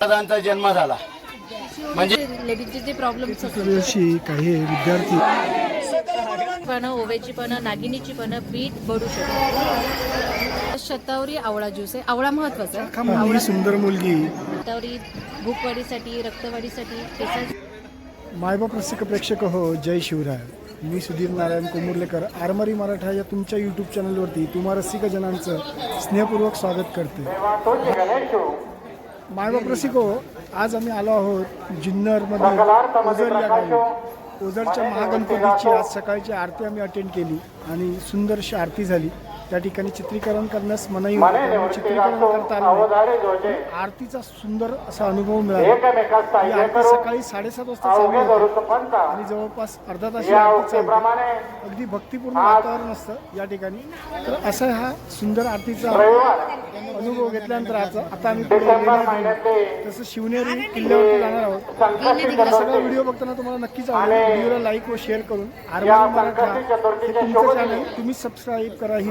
दादांचा जन्म झाला. म्हणजे लेडीजचे जे प्रॉब्लेम्स दिवशी काही विद्यार्थी पानं, ओव्याची पानं, नागिनीची पानं, बीट, बडू शकतो. शतावरी आवळा ज्यूस आहे. आवळा महत्वाचा आहे. ही सुंदर मुलगी शतावरी भूकवाढीसाठी, रक्तवाढीसाठी, केसांसाठी. मायबाप रसिक प्रेक्षक हो, जय शिवराय. मी सुधीर नारायण कोमुर्लेकर आरमारी मराठा या तुमच्या यूट्यूब चॅनलवरती तुम्हा रसिक जनांचं स्नेहपूर्वक स्वागत करते. मायबाप रसिक हो, आज आम्ही आलो आहोत जुन्नरमध्ये ओझर या गावी. ओझरच्या महागणपतीची आज सकाळची आरती आम्ही अटेंड केली आणि सुंदरशी आरती झाली. त्या ठिकाणी चित्रीकरण करण्यास मनाई होतं, चित्रीकरण करता आलं. आरतीचा सुंदर असा अनुभव मिळाला. ही आरती सकाळी 7:30 वाजता चालू होती आणि जवळपास अर्धा तास ही आरती चालते. अगदी भक्तिपूर्ण वातावरण असतं या ठिकाणी. तर असा हा सुंदर आरतीचा अनुभव घेतल्यानंतर आता आम्ही तसं शिवनेरी किल्ल्यावरती जाणार आहोत. हा सगळा व्हिडिओ बघताना तुम्हाला नक्कीच आवडेल. व्हिडिओला लाईक व शेअर करून आरमारी मराठा हे तुमचं चॅनल तुम्ही सबस्क्राईब करा. ही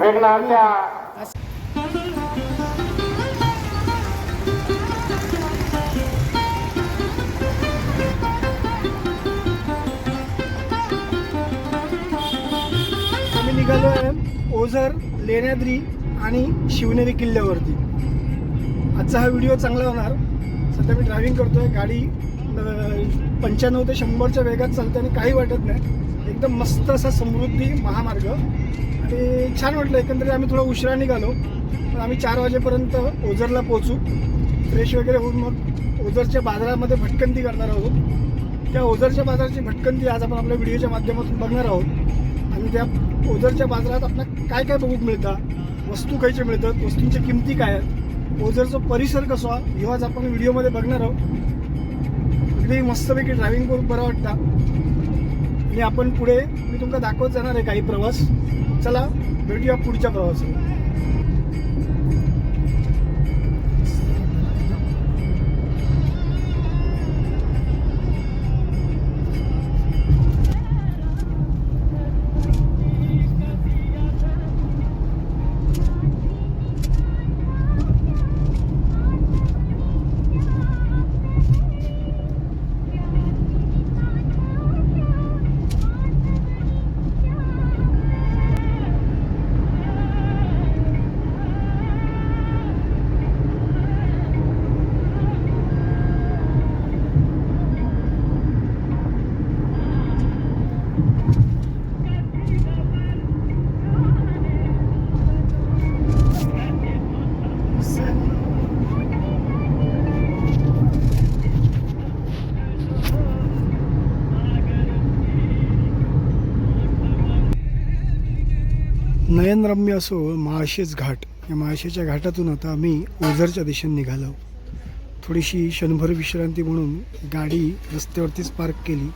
आम्ही निघालो आहे ओझर, लेण्याद्री आणि शिवनेरी किल्ल्यावरती. आजचा हा व्हिडिओ चांगला होणार. सध्या मी ड्रायव्हिंग करतोय. गाडी 95 ते 100च्या वेगात चालते आणि काही वाटत नाही. एकदम मस्त असा समृद्धी महामार्ग आणि छान वाटलं. एकंदरीत आम्ही थोडा उशिरा निघालो, पण आम्ही 4 वाजेपर्यंत ओझरला पोहोचू. फ्रेश वगैरे होऊन मग ओझरच्या बाजारामध्ये भटकंती करणार आहोत. त्या ओझरच्या बाजाराची भटकंती आज आपण आपल्या व्हिडिओच्या माध्यमातून बघणार आहोत. आणि त्या ओझरच्या बाजारात आपल्याला काय काय बघूक मिळतात, वस्तू खायचे मिळतात, वस्तूंच्या किमती काय आहेत, ओझरचा परिसर कसा हे आज आपण व्हिडिओमध्ये बघणार आहोत. अगदी मस्तपैकी ड्रायव्हिंग करून बरं वाटतं आणि आपण पुढे मी तुमका दाखवत जाणार आहे काही प्रवास. चला भेटूया पुढच्या प्रवासाला. नयनरम्य असो माळशेज घाट. या माळशेच्या घाटातून आता आम्ही ओझरच्या दिशेने निघालो. थोडीशी क्षणभर विश्रांती म्हणून गाडी रस्त्यावरतीच पार्क केली.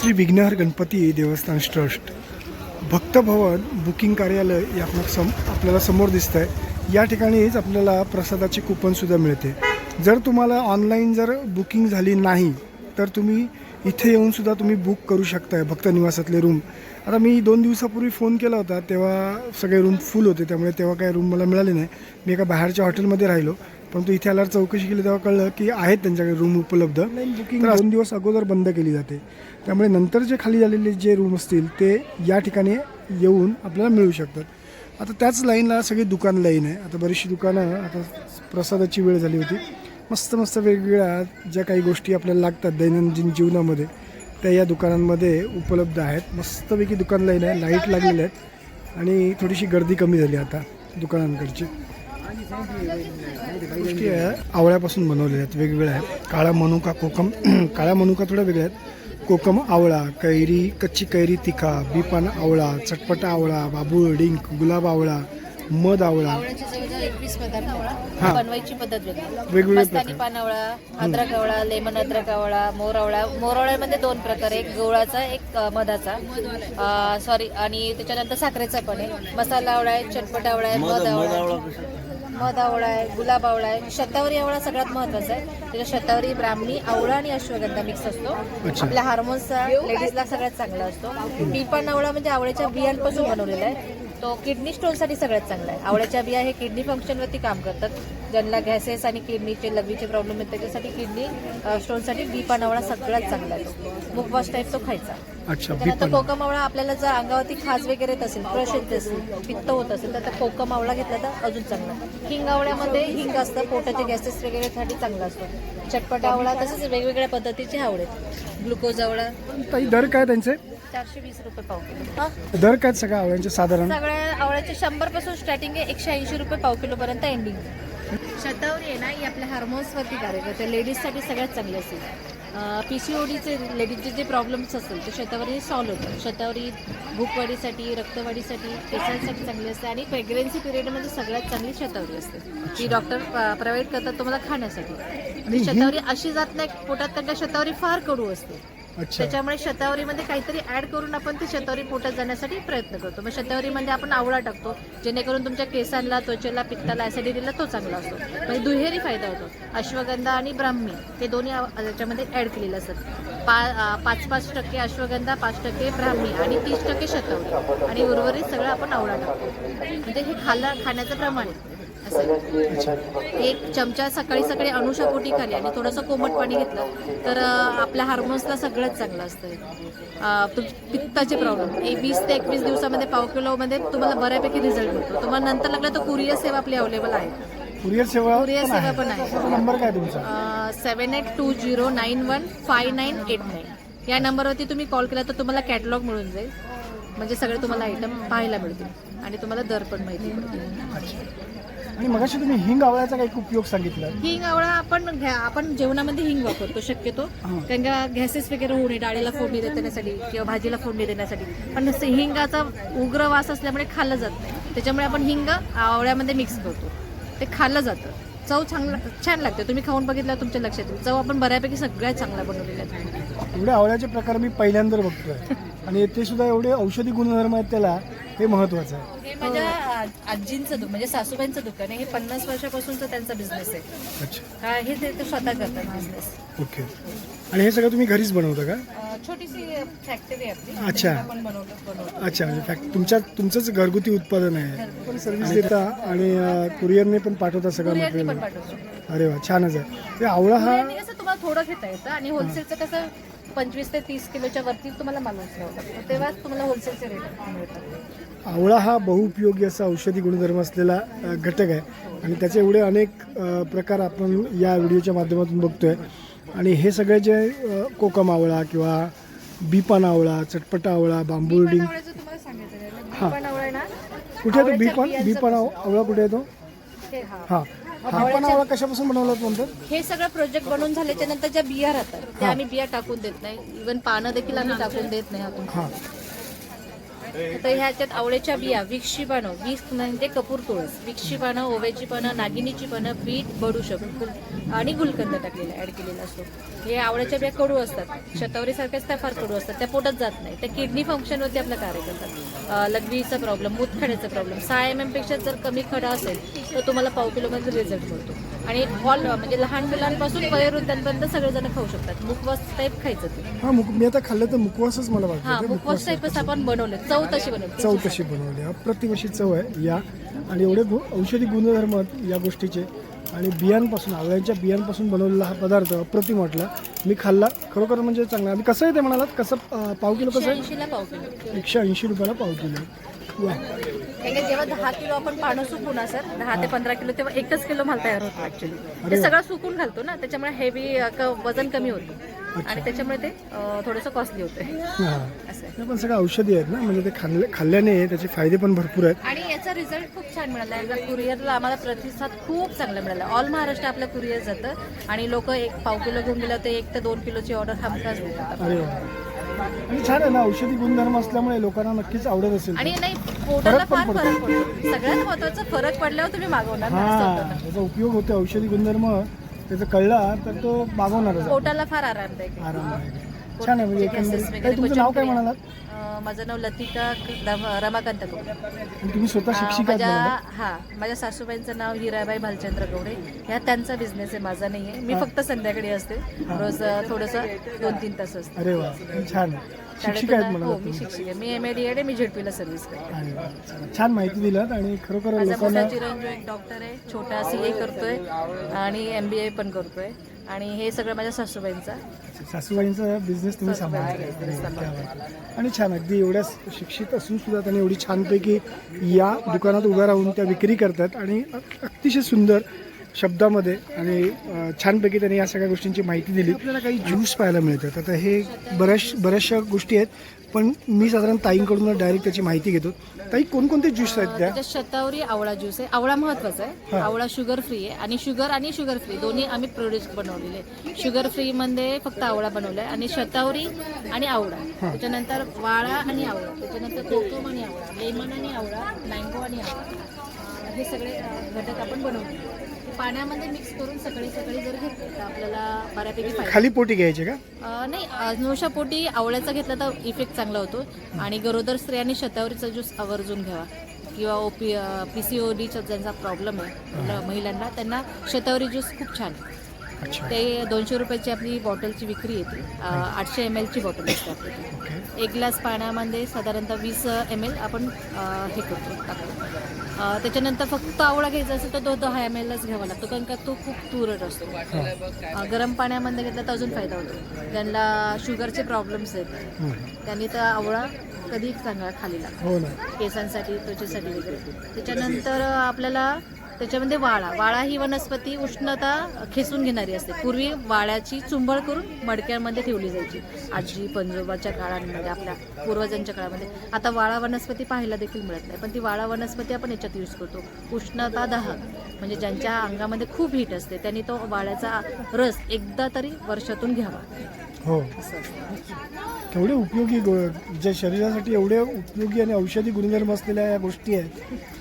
श्री विघ्नहर गणपती देवस्थान ट्रस्ट भक्तभवन बुकिंग कार्यालय हे आपल्याला समोर दिसतं आहे. या ठिकाणीच आपल्याला प्रसादाची कुपनसुद्धा मिळते. जर तुम्हाला ऑनलाईन जर बुकिंग झाली नाही तर तुम्ही इथे येऊनसुद्धा तुम्ही बुक करू शकताय भक्त निवासातले रूम. आता मी 2 दिवसापूर्वी फोन केला होता तेव्हा सगळे रूम फुल होते, त्यामुळे तेव्हा काय रूम मला मिळाले नाही. मी एका बाहेरच्या हॉटेलमध्ये राहिलो, परंतु इथे आल्यावर चौकशी केली तेव्हा कळलं की आहेत त्यांच्याकडे रूम उपलब्ध. बुकिंग 2 दिवस अगोदर बंद केली जाते, त्यामुळे नंतर जे खाली झालेले जे रूम असतील ते या ठिकाणी येऊन आपल्याला मिळू शकतात. आता त्याच लाईनला सगळी दुकान लाईन आहे. आता बरीचशी दुकानं, आता प्रसादाची वेळ झाली होती, मस्त मस्त वेगवेगळ्या ज्या काही गोष्टी आपल्याला लागतात दैनंदिन जीवनामध्ये त्या या दुकानांमध्ये उपलब्ध आहेत. मस्तपैकी दुकान लाईन आहे, लाईट लागलेले आहेत आणि थोडीशी गर्दी कमी झाली आता दुकानांकडची. गोष्टी आवळ्यापासून बनवलेल्या आहेत, वेगवेगळ्या आहेत. काळा मनुका, कोकम काळा मनुका थोड्या वेगळ्या आहेत, कोकम आवळा, कैरी, कच्ची कैरी तिखा, बीपान आवळा, चटपटा आवळा, बाबूळ, डिंक, गुलाब आवळा, मध आवळा. आवळ्याचे जवळजवळ 21 पदार्थ हा. आवळा बनवायची पद्धत वेगळी. वेगवेगळे मस्तानी पान आवळा, अद्रक आवळा, लेमन अद्रक आवळा, मोर आवळा. मोर आवळ्यामध्ये 2 प्रकार, एक गवळाचा एक मधाचा, सॉरी, आणि त्याच्यानंतर साखरेचा पण आहे. मसाला आवळा आहे, चटपटा आवळा आहे, मध आवळा आहे, गुलाब आवळा आहे. शतावरी आवळा सगळ्यात महत्वाचा आहे. त्याच्या शतावरी, ब्राह्मणी, आवळा आणि अश्वगंधा मिक्स असतो. आपल्या हार्मोन्सचा लेडीजला सगळ्यात चांगला असतो. बीपान आवळा म्हणजे आवळ्याच्या बियांपासून बनवलेला आहे. तो किडनी स्टोनसाठी सगळ्यात चांगला आहे. आवळ्याच्या बिया हे किडनी फंक्शनवरती काम करतात. ज्यांना गॅसेस आणि किडनीचे लघवीचे प्रॉब्लेम आहेत त्याच्यासाठी किडनी स्टोनसाठी बीपान आवळा सगळ्यात चांगला आहे. मुखवास टाईप तो खायचा. त्यानंतर कोकम आवळा, आपल्याला जर अंगावरती खाज वगैरे येत असेल, ब्रश येत असेल, पित्त होत असेल तर कोकम आवळा घेतला तर अजून चांगला. हिंग आवळ्यामध्ये हिंग असतं, पोटाचे गॅसेस वगैरेसाठी चांगला असतो. चटपटा आवळा, तसेच वेगवेगळ्या पद्धतीचे आवळे. ग्लुकोज आवळा. दर काय त्यांचे? 420 रुपये पाव किलो. दर काय सगळ्या आवळ्यांचे साधारण? सगळ्या आवळ्याचे 100 पासून स्टार्टिंग आहे, 180 रुपये पाव किलो पर्यंत एंडिंग. शतावरी आहे ना, ही आपल्या हार्मोन्सवरती कार्य करते. लेडीजसाठी सगळ्यात चांगली असेल. PCODचे लेडीजचे जे प्रॉब्लेम्स असतील ते शतावरी सॉल्व्ह होतात. शतावरी भूकवाढीसाठी, रक्तवाढीसाठी, केसांसाठी चांगली असते आणि प्रेग्नन्सी पिरियडमध्ये सगळ्यात चांगली शतावरी असते. ही डॉक्टर प्रोव्हाइड करतात तुम्हाला खाण्यासाठी. आणि शतावरी अशी जात नाही पोटात, कारण शतावरी फार कडू असते. त्याच्यामुळे शतावरीमध्ये काहीतरी ऍड करून आपण ती शतावरी पोटात जाण्यासाठी प्रयत्न करतो. मग शतावरीमध्ये आपण आवळा टाकतो, जेणेकरून तुमच्या केसांना, त्वचेला, पित्ताला, ऍसिडिटीला तो चांगला असतो. म्हणजे दुहेरी फायदा होतो. अश्वगंधा आणि ब्राह्मी हे दोन्ही त्याच्यामध्ये ऍड केलेले असतात. 5% अश्वगंधा, 5% ब्राह्मी आणि 30% शतावरी आणि उर्वरित सगळं आपण आवळा टाकतो. म्हणजे हे खाण्याचं प्रमाण आहे. असं 1 चमचा सकाळी सकाळी अनुषापोटी खाली आणि थोडंसं कोमट पाणी घेतलं तर आपल्या हार्मोन्सला सगळ्यात चांगलं असतं. पित्ताचे प्रॉब्लेम 20 ते 21 दिवसामध्ये पाव किलोमध्ये तुम्हाला बऱ्यापैकी रिझल्ट मिळतो. तुम्हाला नंतर लागलं तर कुरिअर सेवा आपली अवेलेबल आहे. कुरिअर सेवा पण आहे. नंबर काय तुमचा? 7820915989. या नंबरवरती तुम्ही कॉल केला तर तुम्हाला कॅटलॉग मिळून जाईल. म्हणजे सगळे तुम्हाला आयटम पाहायला मिळतील आणि तुम्हाला दर पण माहिती पडतील. आणि मगाशी तुम्ही हिंग आवळ्याचा काही उपयोग सांगितला. हिंग आवळा आपण जेवणामध्ये हिंग वापरतो शक्यतो, कारण का गॅसेस वगैरे होऊ नये, डाळीला फोडणी देण्यासाठी किंवा भाजीला फोडणी देण्यासाठी. पण हिंगाचा उग्र वास असल्यामुळे खाल्लं जात नाही. त्याच्यामुळे आपण हिंग आवळ्यामध्ये मिक्स करतो, ते खाल्लं जातं. चव छान लागते. तुम्ही खाऊन बघितलं तुमच्या लक्षात येईल. चव आपण बऱ्यापैकी सगळ्यात चांगला बनवलेला आहे. एवढे आवळ्याचे प्रकार मी पहिल्यांदा बघतोय आणि ते सुद्धा एवढे औषधी गुणधर्म आहेत त्याला, हे महत्वाचं आहे. हे माझ्या आजींचं म्हणजे सासूबाईंचं दुकान आहे. हे 50 वर्षापासूनचा त्यांचा बिझनेस आहे. अच्छा. हे ते स्वतः करतात बिझनेस. ओके. आणि हे सगळं तुम्ही घरीच बनवता का? छोटीशी फॅक्टरी आहे आपली. अच्छा. आपण बनवतो. अच्छा, म्हणजे तुमचंच घरगुती उत्पादन आहे. पण सर्व्हिस देता आणि कुरिअरने पण पाठवता सगळं मटेरियल? अरे वा, छानच आहे. ते आवळा हा कसं तुम्हाला थोडं घेता येतं आणि होलसेलचं कसं 25 ते 30 किलोच्या वरती तुम्हाला माल उचलावं, तेव्हाच तुम्हाला होलसेलचे रेट मिळतात. आवळा हा बहुउपयोगी असा औषधी गुणधर्म असलेला घटक आहे आणि त्याचे एवढे अनेक प्रकार आपण या व्हिडिओच्या माध्यमातून बघतोय. आणि हे सगळे जे कोकम आवळा किंवा बीपान आवळा, चटपटा आवळा, बांबुर्डी. हां, कुठे आहे तो बीपान आवळा? कुठे आहे तो? हां, बीपान आवळा कशापासून बनवला म्हणतात? हे सगळं प्रोजेक्ट बनवून झाल्याच्या नंतर ज्या बिया राहतात त्या आम्ही बिया टाकून देत नाही. इव्हन पानं देखील आम्ही टाकून देत नाही. हां, तर ह्याच्यात आवळ्याच्या बिया, विक्सची पानं, विक्स म्हणजे कपूर तुळस, विक्सची पानं, ओव्याची पानं, नागिनीची पानं, बीट, बडूशेप आणि गुलकंद टाकलेला ऍड केलेला असतो. हे आवळ्याच्या बिया कडू असतात, शतावरी सारख्याच त्या फार कडू असतात, त्या पोटात जात नाही, त्या किडनी फंक्शनवरती आपलं कार्य करतात. लघवीचा प्रॉब्लेम, मूतखड्याचा प्रॉब्लेम, 6 mm पेक्षा जर कमी खडा असेल तर तुम्हाला पाव किलोमध्ये रिझल्ट मिळतो. आणि ऑल म्हणजे लहान मुलांपासून वयोवृद्धांपर्यंत सगळेजण खाऊ शकतात. मुखवास टाईप खायचं ते. हा मी आता खाल्लं तर मुखवासच मला हा, वाटतं मुखवास टाईपच आपण बनवलं, चव तशी बनवली. चव तशी बनवली. अप्रतिम अशी चव आहे या, आणि एवढे औषधी गुणधर्म आहेत या गोष्टीचे. आणि बियांपासून, आवळ्यांच्या बियांपासून बनवलेला हा पदार्थ अप्रतिम वाटला. मी खाल्ला, खरोखर म्हणजे चांगला. आणि कसं आहे ते म्हणालात, कसं पाव किलो कसं आहे? 180 ला पाव किलो. 180 रुपयाला पाव किलो. वा, कारण जेव्हा 10 किलो आपण पानं सुकू ना सर, 10 ते 15 किलो, तेव्हा 1च किलो माल तयार होतो ऍक्च्युली. ते सगळं सुकून घालतो ना, त्याच्यामुळे हेवी वजन कमी होतं आणि त्याच्यामुळे ते थोडंसं कॉस्टली होतं. हा, असं आहे. हे पण सगळं औषधी आहेत ना, म्हणजे ते खाल्ल्याने त्याचे फायदे पण भरपूर आहेत. आणि याचा रिझल्ट खूप छान मिळाला. एकदा कुरिअरला आम्हाला प्रतिसाद खूप चांगला मिळाला. ऑल महाराष्ट्र आपलं कुरिअर जातं आणि लोक एक पाव किलो घेऊन गेलं ते 1 ते 2 किलोची ऑर्डर हमखास देतात. अरे वा. आणि छान आहे ना, औषधी गुणधर्म असल्यामुळे लोकांना नक्कीच आवडत असेल. आणि नाही, पोटाला फार फरक पडतो. सगळ्यात महत्वाचा फरक पडल्यावर तुम्ही मागवणार ना, असं होतं ना. त्याचा उपयोग होतो. औषधी गुणधर्म त्याचा कळला तर तो मागवणारच. पोटाला फार आरामदायक आहे. आरामदायक. छान आहे. म्हणजे एकंदरीत वगैरे, ताई, तुमचं नाव काय पचनक्रिया. म्हणालात? माझं नाव लतिका रमाकांत गौडे. आणि तुम्ही स्वतः शिक्षिका आहात म्हणालात? माझ्या सासूबाईंचं नाव हिराबाई भालचंद्र गौडे. ह्या त्यांचा बिझनेस आहे, माझा नाही आहे. मी फक्त संध्याकाळी असते, रोज थोडंसं 2-3 तास असते. अरे वा, छान आहे. शिक्षिका आहेत हो, म्हणालात मी तुम्ही? शिक्षक आहे. मी MAD आहे, मी झेडपीला सर्व्हिस करते. अरे वा, छान माहिती दिलात. आणि खरोखर माझा लोकांना मोठा चिरंजीव एक डॉक्टर आहे, छोटा CA करतोय आणि MBA पण करतोय. आणि हे सगळं माझ्या सासूबाईंचा. सासूबाईंचा बिझनेस तुम्ही सांभाळता. आणि छान, अगदी एवढ्या शिक्षित असून सुद्धा त्यांनी एवढी छानपैकी या दुकानात उभ्या राहून त्या विक्री करतात. आणि अतिशय सुंदर शब्दामध्ये आणि छानपैकी त्यांनी या सगळ्या गोष्टींची माहिती दिली. आपल्याला काही ज्यूस पाहायला मिळतात. आता हे बऱ्याचशा गोष्टी आहेत, पण मी साधारण ताईंकडून डायरेक्ट त्याची माहिती घेतो. ताई, कोणकोणते ज्यूस आहेत त्या? त्याच्यात शतावरी आवळा ज्यूस आहे. आवळा महत्वाचा आहे. आवळा शुगर फ्री आहे आणि शुगर फ्री दोन्ही आम्ही प्रोड्यूस बनवलेले. शुगर फ्री मध्ये फक्त आवळा बनवलाय आणि शतावरी आणि आवळा, त्याच्यानंतर वाळा आणि आवळा, त्याच्यानंतर कोकम आणि आवळा, लेमन आणि आवळा, मँगो आणि आवळा, हे सगळे घटक आपण बनवले. पाण्यामध्ये मिक्स करून सकाळी जर घेतलं तर आपल्याला बऱ्यापैकी फायदा. खाली पोटी घ्यायचे का? नाही, अनुषा पोटी आवळ्याचा घेतला तर इफेक्ट चांगला होतो. आणि गरोदर स्त्रियांनी शतावरीचा ज्यूस आवर्जून घ्यावा, किंवा PCODचा ज्यांचा प्रॉब्लेम आहे महिलांना, त्यांना शतावरी ज्यूस खूप छान. ते 200 रुपयाची आपली बॉटलची विक्री येते. 800 ml ची बॉटल असते आपली. 1 ग्लास पाण्यामध्ये साधारणतः 20 ml आपण हे करतो, टाकतो. त्याच्यानंतर फक्त आवळा घ्यायचा असेल तर 10 ml घ्यावा लागतो, कारण का तो खूप तुरट असतो. गरम पाण्यामध्ये घेतला तर अजून फायदा होतो. ज्यांना शुगरचे प्रॉब्लेम्स आहेत त्यांनी तर आवळा कधी चांगला खाली लागतो, केसांसाठी, त्वचेसाठी वगैरे. त्याच्यानंतर आपल्याला त्याच्यामध्ये वाळा ही वनस्पती उष्णता खेचून घेणारी असते. पूर्वी वाळ्याची चुंबळ करून मडक्यामध्ये ठेवली जायची आजी पंजोबाच्या काळांमध्ये, आपल्या पूर्वजांच्या काळामध्ये. आता वाळा वनस्पती पाहायला देखील मिळत नाही, पण ती वाळा वनस्पती आपण याच्यात यूज करतो. उष्णता दाहक म्हणजे ज्यांच्या अंगामध्ये खूप हीट असते त्यांनी तो वाळ्याचा रस एकदा तरी वर्षातून घ्यावा. हो, केवढे उपयोगी ज्या शरीरासाठी एवढे उपयोगी आणि औषधी गुणधर्म असलेल्या या गोष्टी आहेत.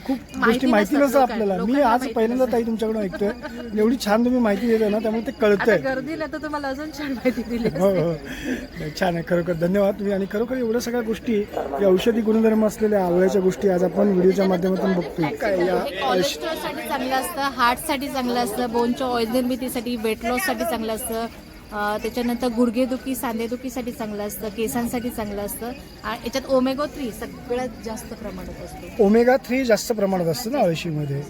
खूप गोष्टी माहिती नसतं आपल्याला. मी आज पहिल्यांदा ताई तुमच्याकडून ऐकतोय. एवढी छान तुम्ही माहिती देताय ना, त्यामुळे ते कळतंय. गर्दीला तर तुम्हाला अजून छान माहिती दिली. हो, छान आहे. खरोखर धन्यवाद तुम्ही. आणि खरोखर एवढ्या सगळ्या गोष्टी, या औषधी गुणधर्म असलेल्या आवळ्याच्या गोष्टी आज आपण व्हिडिओच्या माध्यमातून बघतोय. काय या कोलेस्ट्रॉलसाठी चांगलं असतं, हार्टसाठी चांगलं असतं, बोनच्या ऑइल निर्मितीसाठी, वेट लॉससाठी चांगलं असतं. त्याच्यानंतर गुडघेदुखी, सांधेदुखीसाठी चांगलं असतं, केसांसाठी चांगलं असतं. आणि याच्यात ओमेगा 3 सगळ्यात जास्त प्रमाणात असतो. ओमेगा 3 जास्त प्रमाणात असतं ना अळशीमध्ये.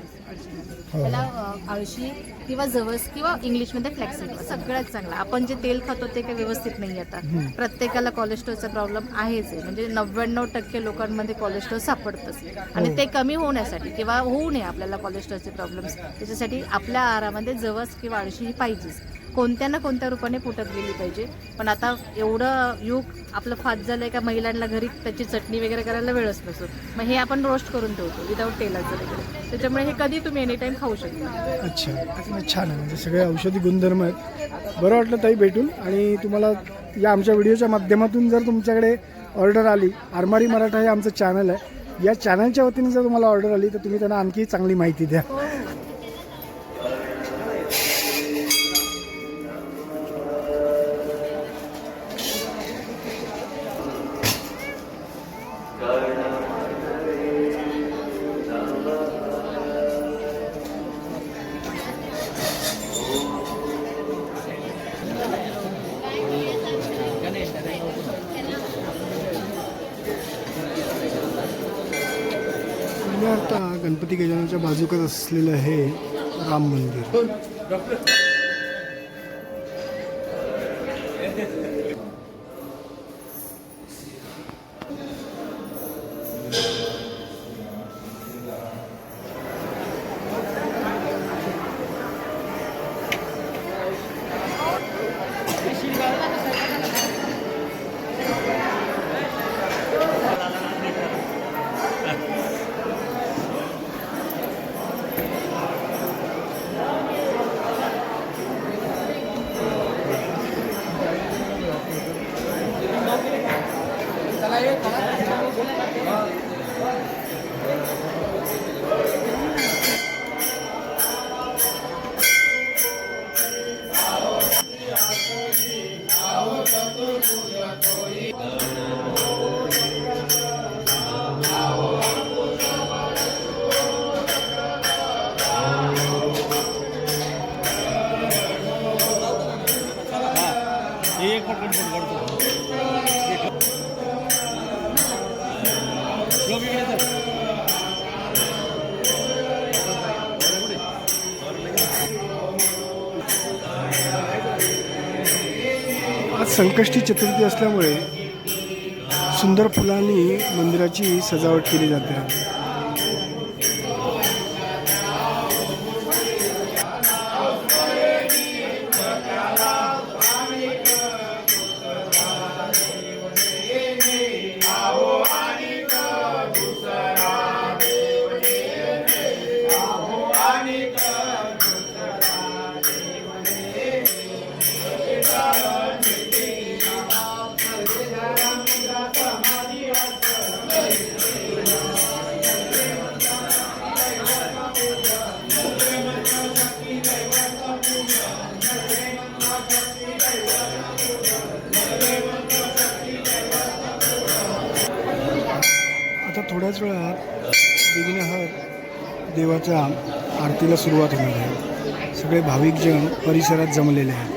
त्याला अळशी किंवा जवस किंवा इंग्लिशमध्ये फ्लॅक्सीड सगळ्यात चांगला. आपण जे तेल खातो ते काही व्यवस्थित नाही. आता प्रत्येकाला कोलेस्ट्रॉलचा प्रॉब्लेम आहेच आहे. म्हणजे 99% लोकांमध्ये कोलेस्ट्रॉल सापडतंच. आणि ते कमी होण्यासाठी किंवा होऊ नये आपल्याला कोलेस्ट्रॉलचे प्रॉब्लेम्स, त्याच्यासाठी आपल्या आहारामध्ये जवस किंवा अळशी ही पाहिजेच. कोणत्या ना कोणत्या रूपाने पोटात गेली पाहिजे. पण आता एवढं युग आपलं फास्ट झालंय का महिलांना घरी त्याची चटणी वगैरे करायला वेळच नसतो. मग हे आपण रोस्ट करून ठेवतो विदाऊट तेलाचं वगैरे, त्याच्यामुळे हे कधी तुम्ही एनी टाइम खाऊ शकता. अच्छा, छान आहे. म्हणजे सगळे औषधी गुणधर्म आहेत. बरं वाटलं ताई भेटून. आणि तुम्हाला या आमच्या व्हिडिओच्या माध्यमातून जर तुमच्याकडे ऑर्डर आली, आरमारी मराठा हे आमचं चॅनल आहे, या चॅनलच्या वतीने जर तुम्हाला ऑर्डर आली तर तुम्ही त्यांना आणखी चांगली माहिती द्या. आता गणपती गजाननच्या बाजूकच असलेलं हे राम मंदिर. आज संकष्टी चतुर्थी असल्यामुळे सुंदर फुलांनी मंदिराची सजावट केली जाते. थोड्याच वेळात विघ्नहर देवाच्या आरतीला सुरुवात होणार आहे. सगळे भाविकजन परिसरात जमलेले आहेत.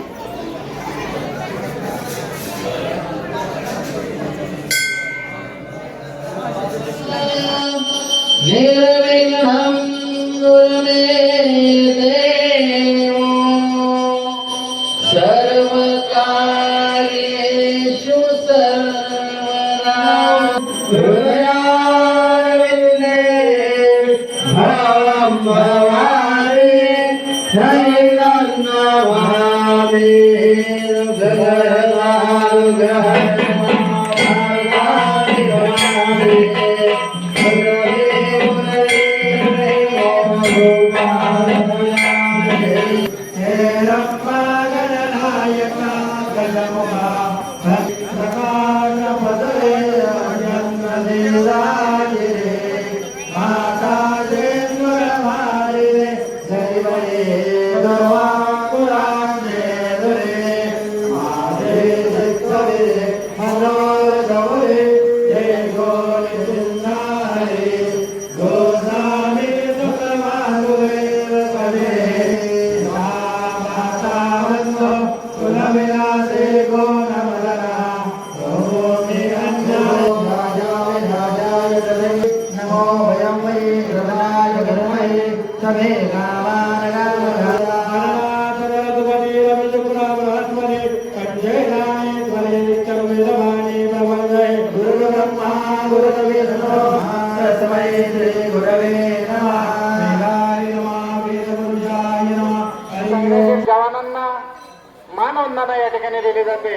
अन्नपूर्णांना या ठिकाणी दिली जाते.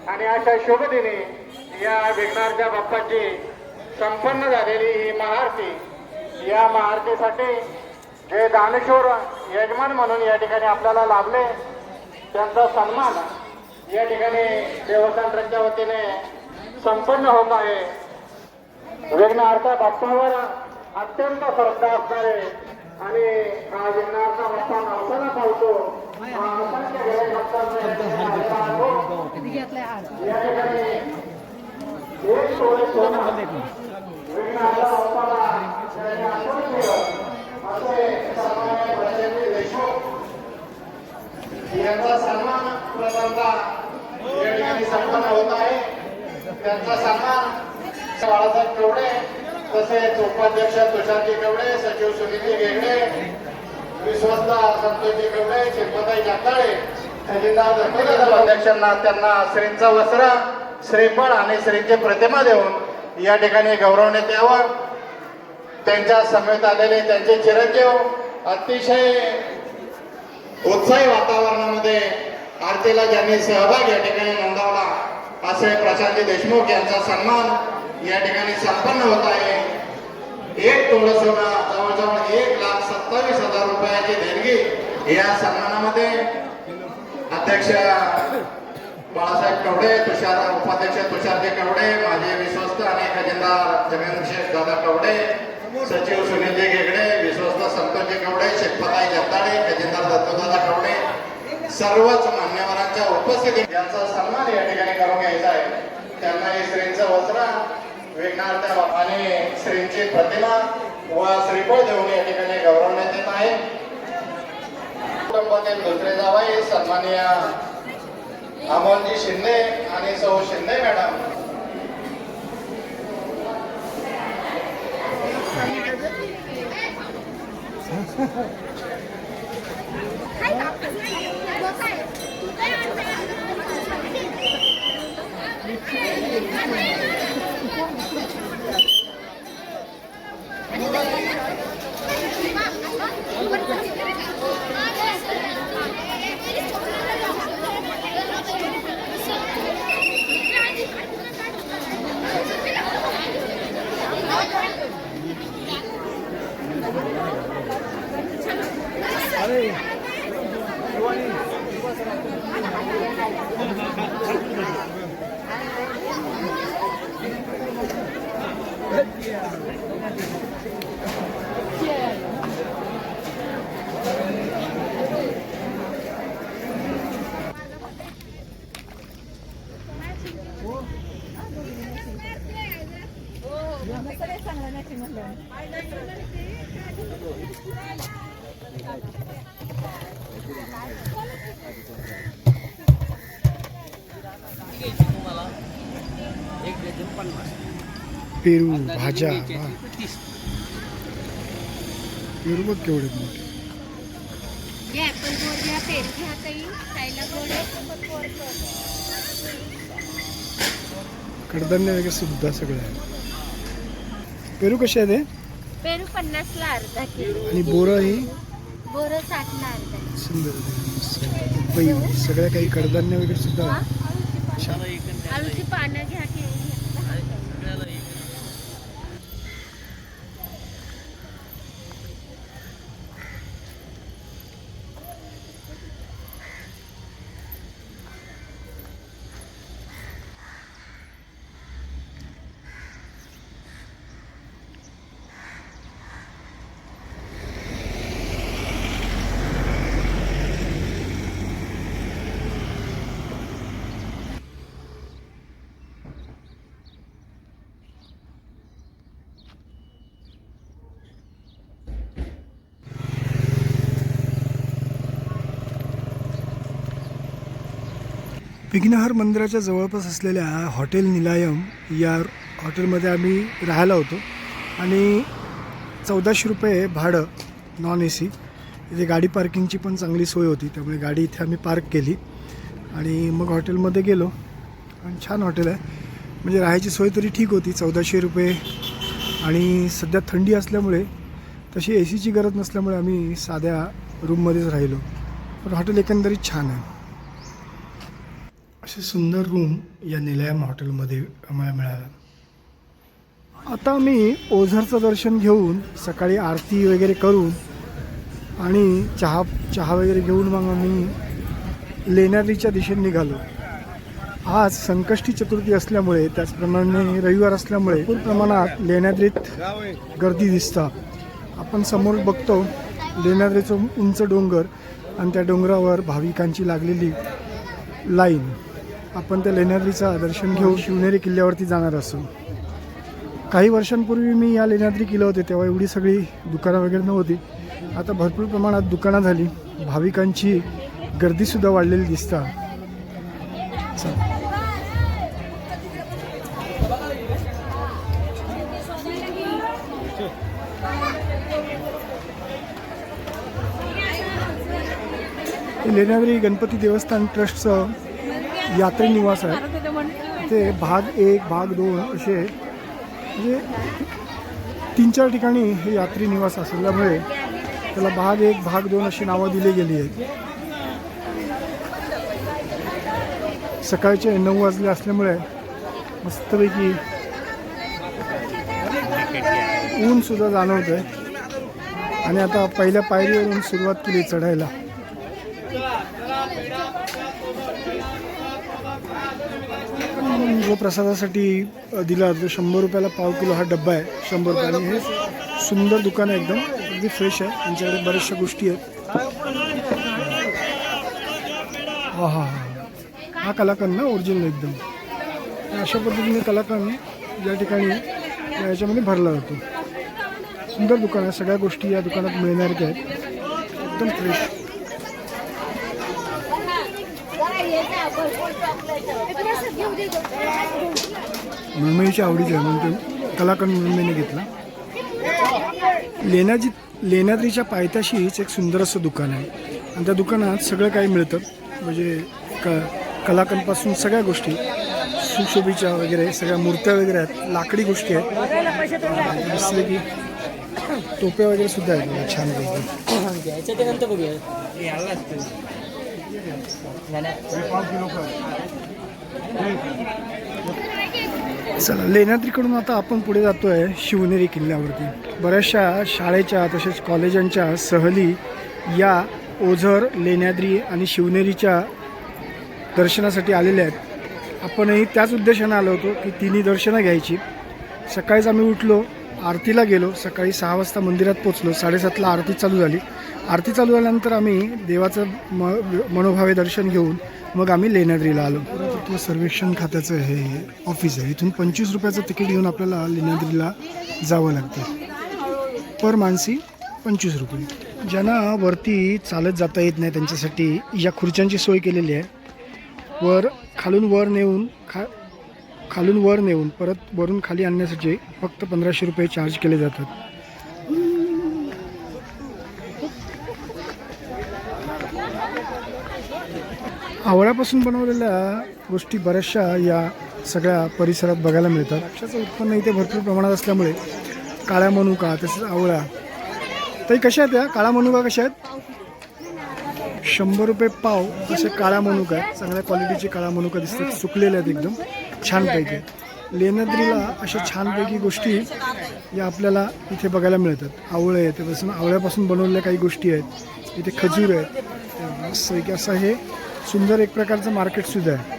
आणि अशा शुभ दिनी या विघ्नारच्या बाप्पाची संपन्न झालेली ही महाआरती, या महाआरतीसाठी जे दानशूर यजमान म्हणून या ठिकाणी आपल्याला लाभले त्यांचा सन्मान या ठिकाणी देवस्थान ट्रस्टच्या वतीने संपन्न होत आहे. विघ्नहर्ता बाप्पावर अत्यंत श्रद्धा असणारे आणि हा विघ्नहर्ता बाप्पा नवसाला पावतो असंख्य गैर भक्तांचा या ठिकाणी एक तोळे सोनं विघ्नहर्ता बाप्पाला त्यांनी अर्पण केलं असे सन्माननीय प्रशांत देशमुख यांचा सन्मान प्रथमतः या ठिकाणी संपन्न होत आहे. त्यांचा सन्मान बाळासाहेब केवडे, तसेच उपाध्यक्ष तुषारजी केवडे, सचिव सुनीलजी गेगडे, विश्वस्त संतोषजी केवडे, शिल्पताई जगदाळे, खजिनदार धर्मदास अध्यक्षांना त्यांना श्रींचं वस्त्र, श्रीफळ आणि श्रींची प्रतिमा देऊन या ठिकाणी गौरवण्यात यावं. त्यांच्या समेत आलेले त्यांचे चिरंजीव अतिशय उत्साही वातावरणामध्ये आरतीला ज्यांनी सहभाग या ठिकाणी नोंदवला असे प्रशांत देशमुख यांचा सन्मान या ठिकाणी संपन्न होत आहे. एक तोळ सोनं जवळजवळ 1,27,000 रुपयाची देणगी या सन्मानामध्ये अध्यक्ष बाळासाहेब केवडे, उपाध्यक्ष तुषारजी केवडे, माजी विश्वस्त आणि खजिनदार जगनशेठ दादा केवडे, सचिव सुनीलजी गेगडे, विश्वस्त संतोषजी केवडे, शिल्पताई जगदाळे, खजिनदार दत्तदादा केवडे, सर्वच मान्यवरांच्या उपस्थितीत यांचा सन्मान या ठिकाणी करून घ्यायचा आहे. त्यांना हे श्रींचं वस्त्र, विघ्नहर्ता आणि श्रींची प्रतिमा व श्रीफळ देऊन या ठिकाणी गौरवण्यात येत आहे. कुटुंबातील दुसरे जावई सन्माननीय अमोलजी शिंदे आणि सौ शिंदे मॅडम पेरू भाज्या, पेरू बघ केवढे मोठे. कडधान्य वगैरे सुद्धा सगळं आहे. पेरू कसे आहे ते? पेरू 50 ला अर्धा किलो आणि बोरं ही बोरं 60 ला अर्धा. सुंदर पै सगळ्या काही कडधान्य वगैरे सुद्धा आहे. आलूची पानं घ्या की विघ्नहर मंदिराच्या जवळपास असलेल्या हॉटेल निलायम या हॉटेलमध्ये आम्ही राहायला होतो आणि 1400 रुपये भाडं नॉन AC. इथे गाडी पार्किंगची पण चांगली सोय होती, त्यामुळे गाडी इथे आम्ही पार्क केली आणि मग हॉटेलमध्ये गेलो. आणि छान हॉटेल आहे, म्हणजे राहायची सोय तरी ठीक होती. 1400 रुपये आणि सध्या थंडी असल्यामुळे तशी ACची गरज नसल्यामुळे आम्ही साध्या रूममध्येच राहिलो. पण हॉटेल एकंदरीत छान आहे. असे सुंदर रूम या निलयम हॉटेलमध्ये आम्हाला मिळाला. आता मी ओझरचं दर्शन घेऊन सकाळी आरती वगैरे करून आणि चहा वगैरे घेऊन मग आम्ही लेण्याद्रीच्या दिशेने निघालो. आज संकष्टी चतुर्थी असल्यामुळे त्याचप्रमाणे रविवार असल्यामुळे भरपूर प्रमाणात लेण्याद्रीत गर्दी दिसतं. आपण समोर बघतो लेण्याद्रीचं उंच डोंगर आणि त्या डोंगरावर भाविकांची लागलेली लाईन. आपण त्या लेण्याद्रीचं दर्शन घेऊन शिवनेरी किल्ल्यावरती जाणार असो. काही वर्षांपूर्वी मी या लेण्याद्री किल्ला होते तेव्हा एवढी सगळी दुकानं वगैरे नव्हती. आता भरपूर प्रमाणात दुकानं झाली, भाविकांची गर्दीसुद्धा वाढलेली दिसतं. लेण्याद्री गणपती देवस्थान ट्रस्टचं यात्री निवास आहे. ते भाग 1 भाग 2 असे म्हणजे 3-4 ठिकाणी हे यात्री निवास असल्यामुळे त्याला भाग 1 भाग 2 अशी नावं दिली गेली आहेत. सकाळचे 9 वाजले असल्यामुळे मस्तपैकी ऊन सुद्धा जाणवत आहे आणि आता पहिल्या पायरीवरून सुरुवात केली चढायला. जो प्रसादासाठी दिला जो 100 रुपयाला पाव किलो हा डब्बा आहे 100 रुपयाने. हे सुंदर दुकान आहे, एकदम अगदी फ्रेश आहे. त्यांच्याकडे बऱ्याचशा गोष्टी आहेत. हा कलाकंद ना ओरिजिनल एकदम. अशा पद्धतीने कलाकंद या ठिकाणी याच्यामध्ये भरला जातो. सुंदर दुकान आहे. सगळ्या गोष्टी या दुकानात मिळणाऱ्या आहेत, एकदम फ्रेश. मुंबईच्या आवडीचं आहे म्हणून ते कलाकंद मुंबईने घेतला. लेण्याद्रीच्या पायथ्याशीच एक सुंदर असं दुकान आहे आणि त्या दुकानात सगळं काही मिळतं. म्हणजे कलाकंदपासून सगळ्या गोष्टी सुशोभीच्या वगैरे सगळ्या मूर्त्या वगैरे आहेत, लाकडी गोष्टी आहेत. जसं की टोप्या वगैरे सुद्धा आहेत छान पैकी. चला, लेण्याद्रीकडून आता आपण पुढे जातोय शिवनेरी किल्ल्यावरती. बऱ्याचशा शाळेच्या तसेच कॉलेजांच्या सहली या ओझर, लेण्याद्री आणि शिवनेरीच्या दर्शनासाठी आलेल्या आहेत. आपणही त्याच उद्देशाने आलो होतो की तिन्ही दर्शनं घ्यायची. सकाळीच आम्ही उठलो, आरतीला गेलो. सकाळी 6 वाजता मंदिरात पोचलो. 7:30ला आरती चालू झाली. आरती चालू झाल्यानंतर आम्ही देवाचं मनोभावे दर्शन घेऊन मग आम्ही लेण्याद्रीला आलो. पुरातत्व सर्वेक्षण खात्याचं हे ऑफिस आहे. इथून 25 रुपयाचं तिकीट घेऊन आपल्याला लेण्याद्रीला जावं लागतं. पर माणसी 25 रुपये. ज्यांना वरती चालत जाता येत नाही त्यांच्यासाठी या खुर्च्यांची सोय केलेली आहे. खालून वर नेऊन परत वरून खाली आणण्यासाठी फक्त 1500 रुपये चार्ज केले जातात. आवळ्यापासून बनवलेल्या गोष्टी बऱ्याचशा या सगळ्या परिसरात बघायला मिळतात. द्राक्षाचं उत्पन्न इथे भरपूर प्रमाणात असल्यामुळे काळ्या मनुका तसेच आवळा. तरी कशा आहेत या काळा मनुका? कशा आहेत? 100 रुपये पाव असे काळा मनुका आहेत. चांगल्या क्वालिटीचे काळा मनुका दिसतात, सुकलेले आहेत एकदम छानपैकी. लेण्याद्रीला अशा छानपैकी गोष्टी या आपल्याला इथे बघायला मिळतात. आवळे आहेत, त्यापासून आवळ्यापासून बनवलेल्या काही गोष्टी आहेत. इथे खजूर आहेत. असं हे सुंदर एक प्रकारचं मार्केटसुद्धा आहे.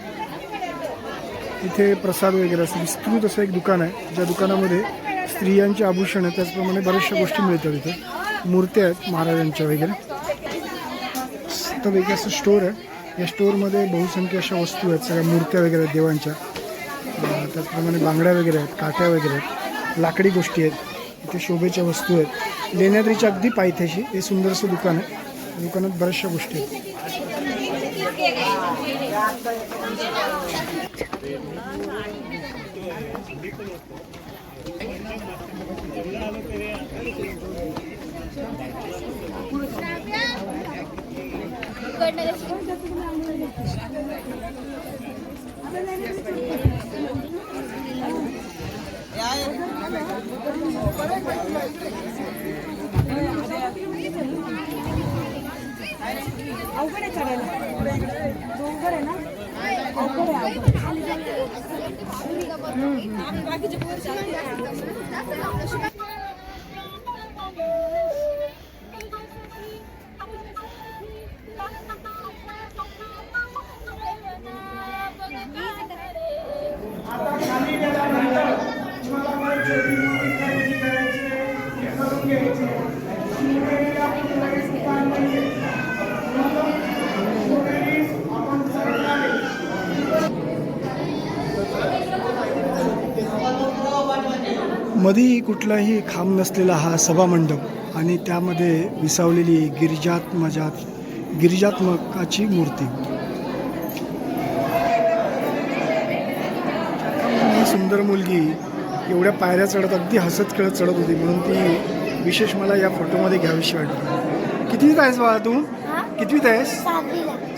इथे प्रसाद वगैरे असं विस्तृत असं एक दुकान आहे, ज्या दुकानामध्ये स्त्रियांचे आभूषण आहेत, त्याचप्रमाणे बऱ्याचशा गोष्टी मिळतात. इथे मूर्त्या आहेत महाराजांच्या वगैरे. मस्तपैकी असं स्टोर आहे. या स्टोअरमध्ये बहुसंख्य अशा वस्तू आहेत, सगळ्या मूर्त्या वगैरे आहेत देवांच्या. त्याचप्रमाणे बांगड्या वगैरे आहेत, काट्या वगैरे आहेत, लाकडी गोष्टी आहेत. इथे शोभेच्या वस्तू आहेत. लेण्याद्रीच्या अगदी पायथ्याशी हे सुंदरसं दुकान आहे. दुकानात बऱ्याचशा गोष्टी आहेत. आता खाली गेल्यानंतर तुम्हाला परत शेतीमध्ये खरेदी करायची आहे, करून घ्यायची आहे. शिवनेरीला आपण लगेच दुकान नाहीये. शिवनेरी आपण सरकारने मधी कुठलाही खांब नसलेला हा सभामंडप आणि त्यामध्ये विसावलेली गिरिजात्मकाची मूर्ती. ही सुंदर मुलगी एवढ्या पायऱ्या चढत अगदी हसत खेळत चढत होती म्हणून ती विशेष मला या फोटोमध्ये घ्यावीशी वाटली. कितवीत आहेस बाळा तू? कितवीत आहेस?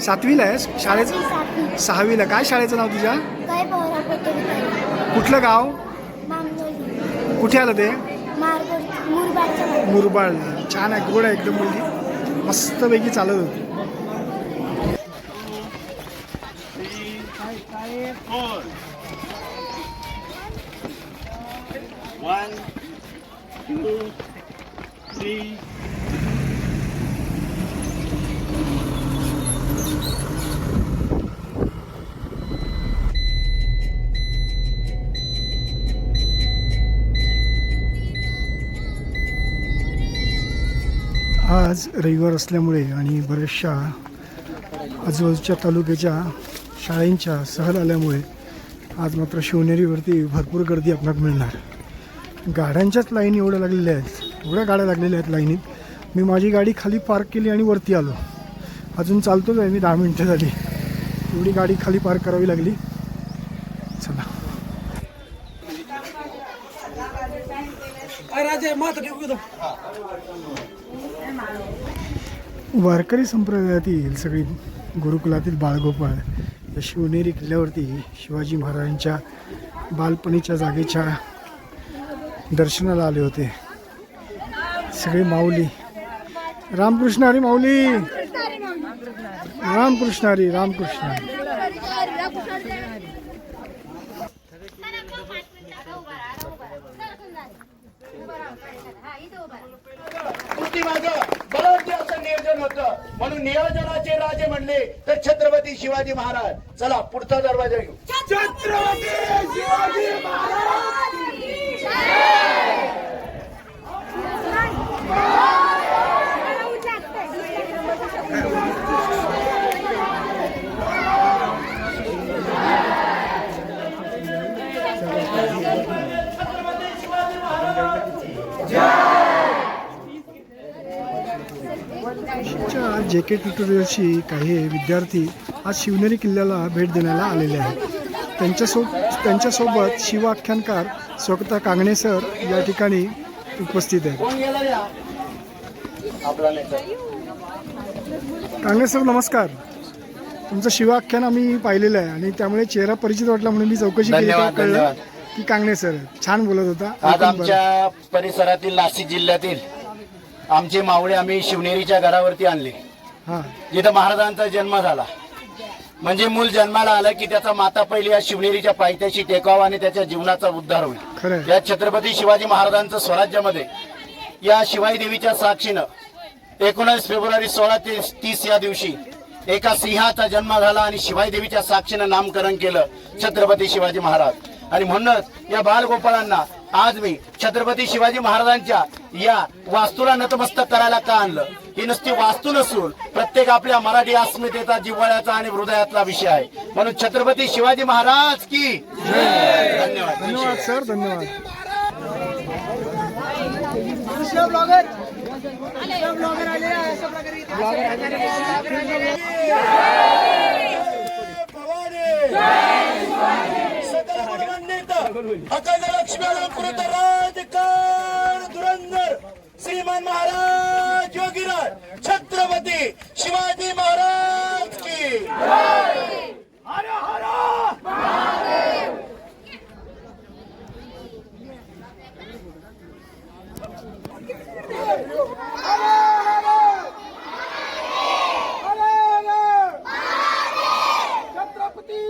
7वीला आहेस? शाळेचं 6वीला. काय शाळेचं नाव तुझ्या? कुठलं गाव? कुठे आलं ते? मुरबाड. छान आहे, गोड आहे एकदम मुलगी, मस्तपैकी चालत होती. आज रविवार असल्यामुळे आणि बऱ्याचशा आजूबाजूच्या तालुक्याच्या शाळेंच्या सहल आल्यामुळे आज मात्र शिवनेरीवरती भरपूर गर्दी आपल्याला मिळणार. गाड्यांच्याच लाईन एवढ्या लागलेल्या आहेत, एवढ्या गाड्या लागलेल्या आहेत लाईनीत. मी माझी गाडी खाली पार्क केली आणि वरती आलो. अजून चालतोच आहे मी, 10 मिनटं झाली. एवढी गाडी खाली पार्क करावी लागली. चला वारकरी संप्रदायातील सगळी गुरुकुलातील बाळगोपाळ या शिवनेरी किल्ल्यावरती शिवाजी महाराजांच्या बालपणीच्या जागेच्या दर्शनाला आले होते. सगळे माऊली. रामकृष्ण हरी माऊली. रामकृष्ण हरी. रामकृष्ण हरी. माझं बरोबर असं नियोजन होतं म्हणून नियोजनाचे राजे म्हणले तर छत्रपती शिवाजी महाराज. चला पुढचा दरवाजा घेऊ. छत्रपती शिवाजी महाराज की जय. JK ट्युटोरियलची काही विद्यार्थी आज शिवनेरी किल्ल्याला भेट देण्याला आलेले आहेत. त्यांच्यासोबत शिवाख्यानकार स्वतः कांगणे सर या ठिकाणी उपस्थित आहेत. कांगणे सर नमस्कार. तुमचं शिवाख्यान आम्ही पाहिलेलं आहे आणि त्यामुळे चेहरा परिचित वाटला म्हणून मी चौकशी केली. कळलं की कांगणे सर छान बोलत होता. आज आमच्या परिसरातील नाशिक जिल्ह्यातील आमचे मावळे आम्ही शिवनेरीच्या घरावरती आणले, जिथं महाराजांचा जन्म झाला. म्हणजे मूल जन्माला आलं की त्याचा माता पहिली या शिवनेरीच्या पायथ्याशी टेकावा आणि त्याच्या जीवनाचा उद्धार होईल. या छत्रपती शिवाजी महाराजांचं स्वराज्यामध्ये या शिवाई देवीच्या साक्षीनं 19 फेब्रुवारी 1630 या दिवशी एका सिंहाचा जन्म झाला आणि शिवाई देवीच्या साक्षीनं नामकरण केलं छत्रपती शिवाजी महाराज. आणि म्हणूनच या बालगोपाळांना आज मी छत्रपती शिवाजी महाराजांच्या या वास्तूला नतमस्तक करायला का आणलं. ही नुसती वास्तू नसून प्रत्येक आपल्या मराठी अस्मितेचा, जिव्हाळ्याचा आणि हृदयातला विषय आहे. म्हणून छत्रपती शिवाजी महाराज की धन्यवाद. धन्यवाद सर. धन्यवाद. अखंड लक्ष्मी राजकार धुरंधर श्रीमान महाराज योगीराज छत्रपती शिवाजी महाराज की हर हर महादेव. छत्रपती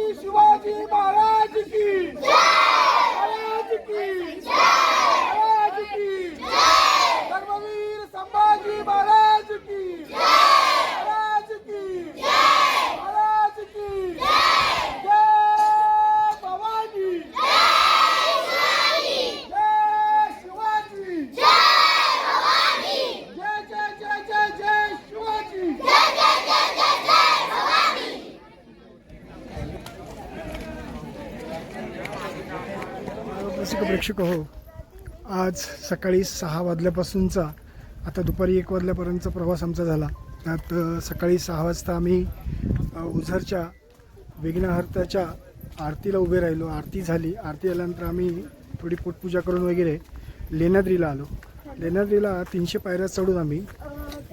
प्रेक्षक हो, आज सकाळी 6 वाजल्यापासूनचा आता दुपारी 1 वाजल्यापर्यंतचा प्रवास आमचा झाला. त्यात सकाळी 6 वाजता आम्ही ओझरच्या विघ्नहर्त्याच्या आरतीला उभे राहिलो. आरती झाली. आरती झाल्यानंतर आम्ही थोडी पोटपूजा करून वगैरे लेण्याद्रीला आलो. लेण्याद्रीला 300 पायऱ्या चढून आम्ही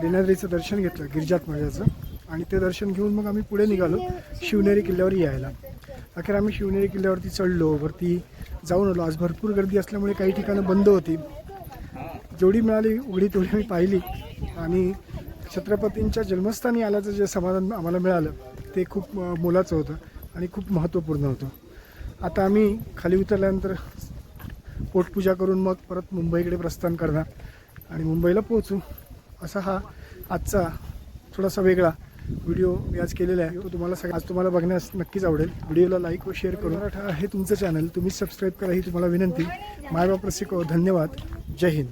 लेण्याद्रीचं दर्शन घेतलं, गिरिजात्मजाचं. आणि ते दर्शन घेऊन मग आम्ही पुढे निघालो शिवनेरी किल्ल्यावर यायला. अखेर आम्ही शिवनेरी किल्ल्यावरती चढलो, वरती जाऊन आलो. आज भरपूर गर्दी असल्यामुळे काही ठिकाणं बंद होती. जेवढी मिळाली उघडी तेवढी मी पाहिली. आणि छत्रपतींच्या जन्मस्थानी आल्याचं जे समाधान आम्हाला मिळालं ते खूप मोलाचं होतं आणि खूप महत्त्वपूर्ण होतं. आता आम्ही खाली उतरल्यानंतर पोटपूजा करून मग परत मुंबईकडे प्रस्थान करणार आणि मुंबईला पोहोचू. असा हा आजचा थोडासा वेगळा व्हिडिओ मी आज केलेला आहे. तो तुम्हाला बघण्यास नक्कीच आवडेल. व्हिडिओला लाईक व शेअर करून मराठा हे तुमचं चॅनल तुम्ही सबस्क्राईब करा ही तुम्हाला विनंती. माय बाप रसिको, धन्यवाद. जय हिंद.